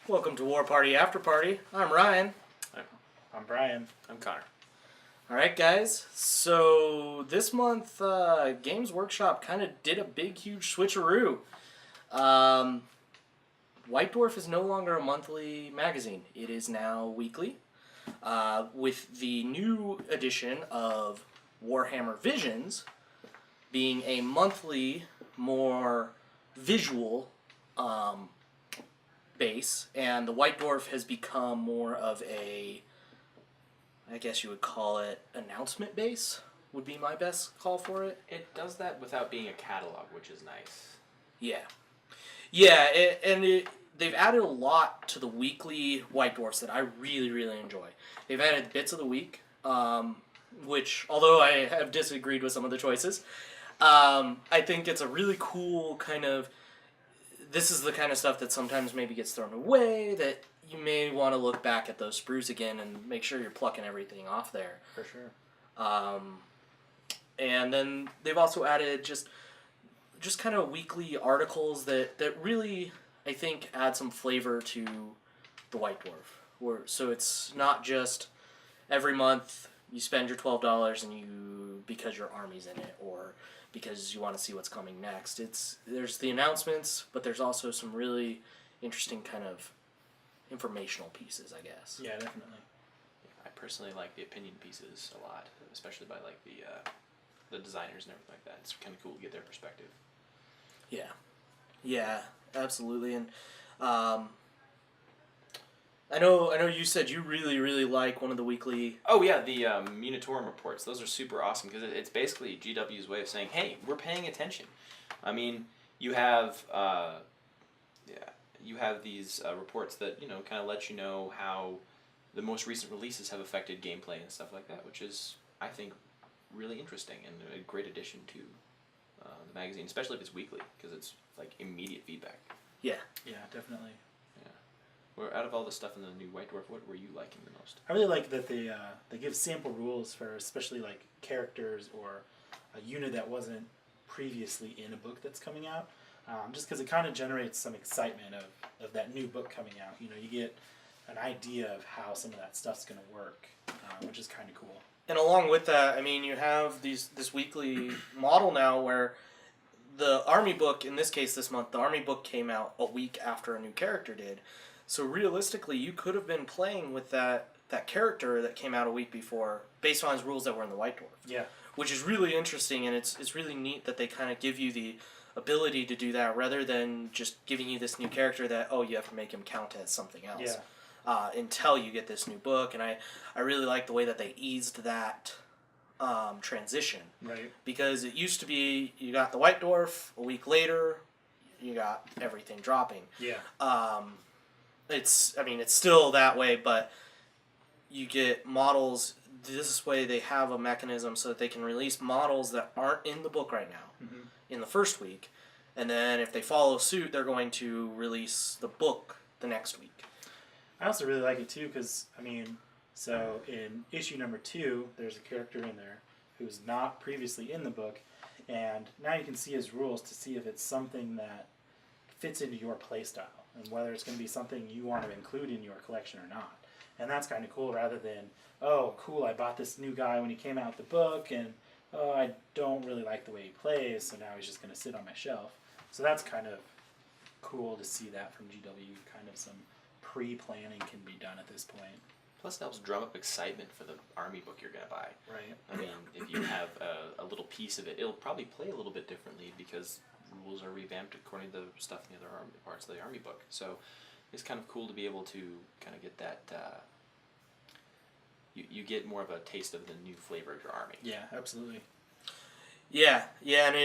Welcome to War Party After Party. I'm Ryan. I'm Brian. I'm Connor. Alright, guys. So, this month, Games Workshop kind of did a big, huge switcheroo. White Dwarf is no longer a monthly magazine. It is now weekly. With the new edition of Warhammer Visions being a monthly, more visual base, and the White Dwarf has become more of a, I guess you would call it, announcement base, would be my best call for it. It does that without being a catalog, which is nice. Yeah. They've added a lot to the weekly White Dwarfs that I really, really enjoy. They've added bits of the week, which, although I have disagreed with some of the choices, I think it's a really cool kind of, this is the kind of stuff that sometimes maybe gets thrown away, that you may want to look back at those sprues again and make sure you're plucking everything off there. For sure. And then they've also added just kind of weekly articles that really, I think, add some flavor to the White Dwarf. So it's not just every month you spend your $12 and because your army's in it, or because you want to see what's coming next. There's the announcements, but there's also some really interesting kind of informational pieces, I guess. Yeah, definitely. I personally like the opinion pieces a lot, especially by like the designers and everything like that. It's kind of cool to get their perspective. Yeah, absolutely. And I know you said you really, really like one of the weekly... Oh yeah, the Munitorum reports. Those are super awesome because it's basically GW's way of saying, hey, we're paying attention. I mean, you have these reports that, kind of let you know how the most recent releases have affected gameplay and stuff like that, which is, I think, really interesting and a great addition to the magazine, especially if it's weekly, because it's like immediate feedback. Yeah. Yeah, definitely. Well, out of all the stuff in the new White Dwarf, what were you liking the most? I really like that they give sample rules for especially like characters or a unit that wasn't previously in a book that's coming out. Just because it kind of generates some excitement of that new book coming out. You get an idea of how some of that stuff's going to work, which is kind of cool. And along with that, I mean, you have this weekly model now where the Army book, in this case this month, the Army book came out a week after a new character did. So realistically, you could have been playing with that character that came out a week before based on his rules that were in the White Dwarf. Yeah. Which is really interesting, and it's really neat that they kind of give you the ability to do that rather than just giving you this new character that, you have to make him count as something else. Yeah. Until you get this new book. And I really like the way that they eased that transition. Right. Because it used to be you got the White Dwarf, a week later you got everything dropping. Yeah. It's still that way, but you get models. This way they have a mechanism so that they can release models that aren't in the book right now in the first week. And then if they follow suit, they're going to release the book the next week. I also really like it too because, so in issue number 2, there's a character in there who's not previously in the book, and now you can see his rules to see if it's something that fits into your playstyle and whether it's going to be something you want to include in your collection or not. And that's kind of cool rather than, oh, cool, I bought this new guy when he came out with the book, and I don't really like the way he plays, so now he's just going to sit on my shelf. So that's kind of cool to see that from GW, kind of some pre-planning can be done at this point. Plus, it helps drum up excitement for the Army book you're going to buy. Right. I mean, if you have a little piece of it, it'll probably play a little bit differently because rules are revamped according to the stuff in the other parts of the Army book. So it's kind of cool to be able to kind of get that, you get more of a taste of the new flavor of your army. Yeah, absolutely. Yeah, and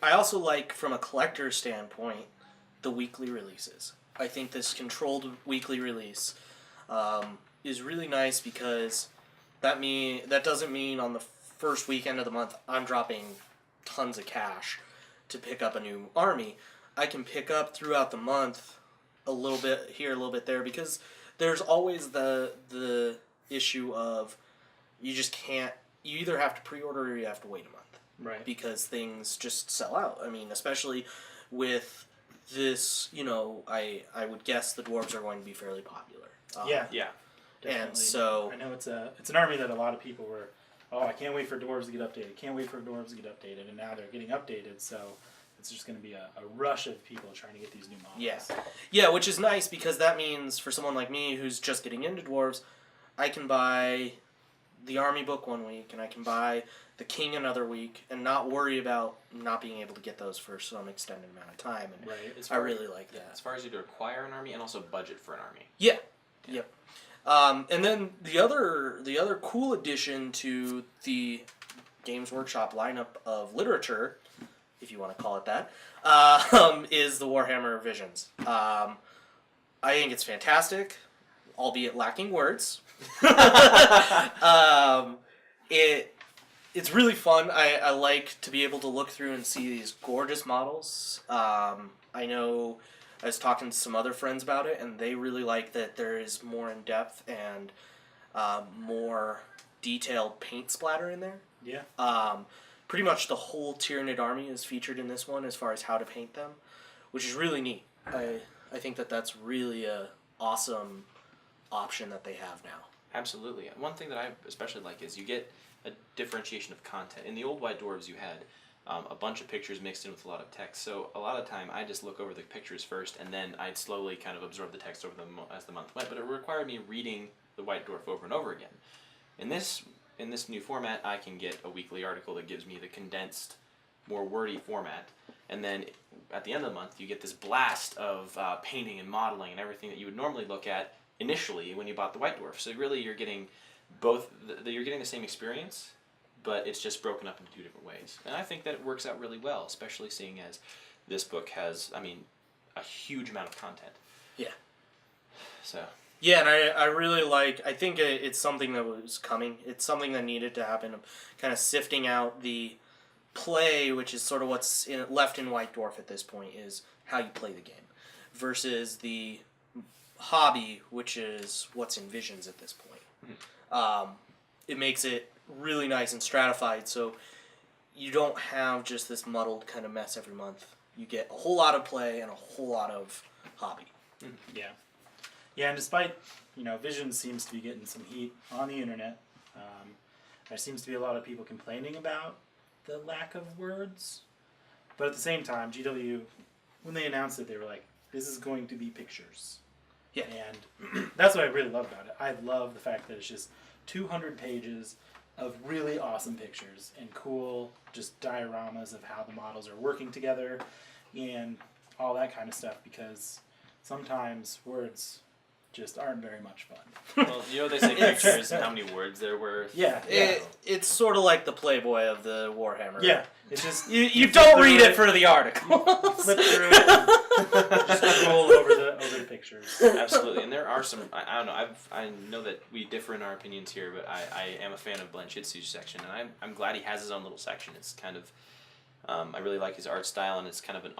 I also like, from a collector's standpoint, the weekly releases. I think this controlled weekly release is really nice because that doesn't mean on the first weekend of the month I'm dropping tons of cash to pick up a new army. I can pick up throughout the month a little bit here, a little bit there, because there's always the issue of you just can't, you either have to pre-order or you have to wait a month. Right. Because things just sell out. I mean, especially with this, I would guess the dwarves are going to be fairly popular. Yeah. And Definitely. so I know it's an army that a lot of people were, I can't wait for dwarves to get updated. Can't wait for dwarves to get updated. And now they're getting updated, so it's just going to be a rush of people trying to get these new models. Yeah, which is nice because that means for someone like me who's just getting into dwarves, I can buy the army book one week and I can buy the king another week and not worry about not being able to get those for some extended amount of time. And Right. I really like that. As far as you to acquire an army and also budget for an army. Yeah. Yep. And then the other cool addition to the Games Workshop lineup of literature, if you want to call it that, is the Warhammer Visions. I think it's fantastic, albeit lacking words. It's really fun. I like to be able to look through and see these gorgeous models. I know I was talking to some other friends about it, and they really like that there is more in depth and more detailed paint splatter in there. Yeah. Pretty much the whole Tyranid army is featured in this one as far as how to paint them, which is really neat. I think that's really a awesome option that they have now. Absolutely. One thing that I especially like is you get a differentiation of content. In the old White Dwarves, you had a bunch of pictures mixed in with a lot of text. So a lot of time, I just look over the pictures first, and then I'd slowly kind of absorb the text over as the month went. But it required me reading the White Dwarf over and over again. In this new format, I can get a weekly article that gives me the condensed, more wordy format. And then at the end of the month, you get this blast of painting and modeling and everything that you would normally look at initially when you bought the White Dwarf. So really you're getting both, you're getting the same experience, but it's just broken up into two different ways. And I think that it works out really well, especially seeing as this book has, a huge amount of content. Yeah. So. Yeah, and I really I think it's something that was coming. It's something that needed to happen, kind of sifting out the play, which is sort of what's left in White Dwarf at this point, is how you play the game, versus the hobby, which is what's in Visions at this point. Mm-hmm. It makes it really nice and stratified, so you don't have just this muddled kind of mess every month. You get a whole lot of play and a whole lot of hobby. Mm-hmm. Yeah. Yeah, and despite, Visions seems to be getting some heat on the internet, there seems to be a lot of people complaining about the lack of words. But at the same time, GW, when they announced it, they were like, this is going to be pictures. Yeah. And that's what I really love about it. I love the fact that it's just 200 pages of really awesome pictures and cool just dioramas of how the models are working together and all that kind of stuff, because sometimes words just aren't very much fun. Well, they say pictures and how many words there were. Yeah. It's sort of like the Playboy of the Warhammer. Yeah. It's just you don't read it for the article. Flip through it and just scroll over the pictures. Absolutely, and there are some. I don't know. I know that we differ in our opinions here, but I am a fan of Blanchitsu's section, and I'm glad he has his own little section. It's kind of I really like his art style, and it's kind of an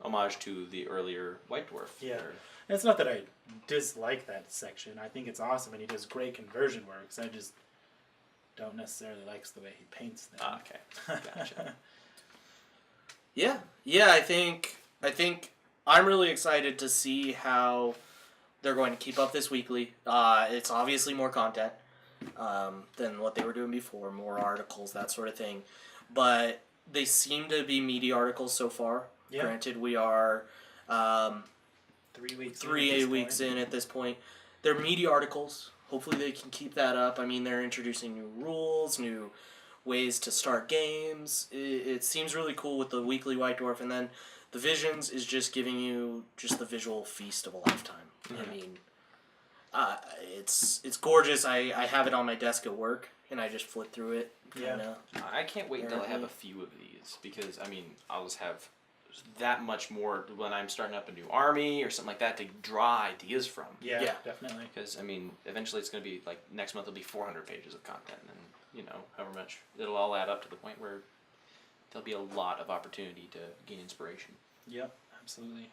homage to the earlier White Dwarf. Yeah. And it's not that I dislike that section. I think it's awesome, and he does great conversion works. I just don't necessarily like the way he paints them. Okay, gotcha. Yeah. I think I'm really excited to see how they're going to keep up this weekly. It's obviously more content than what they were doing before, more articles, that sort of thing. But they seem to be meaty articles so far. Yeah. Granted, we are 3 weeks in at this point. They're meaty articles. Hopefully they can keep that up. They're introducing new rules, new ways to start games. It seems really cool with the weekly White Dwarf, and then the Visions is just giving you just the visual feast of a lifetime. Mm-hmm. It's gorgeous. I have it on my desk at work, and I just flip through it. Yeah. I can't wait until I have a few of these, because I'll just have that much more when I'm starting up a new army or something like that to draw ideas from. Yeah, definitely. Because eventually it's going to be like next month will be 400 pages of content, and however much it'll all add up to the point where there'll be a lot of opportunity to gain inspiration. Yep, absolutely.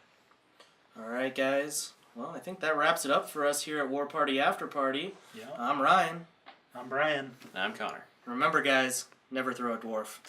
All right, guys. Well, I think that wraps it up for us here at War Party After Party. Yeah. I'm Ryan. I'm Brian. And I'm Connor. Remember, guys, never throw a dwarf.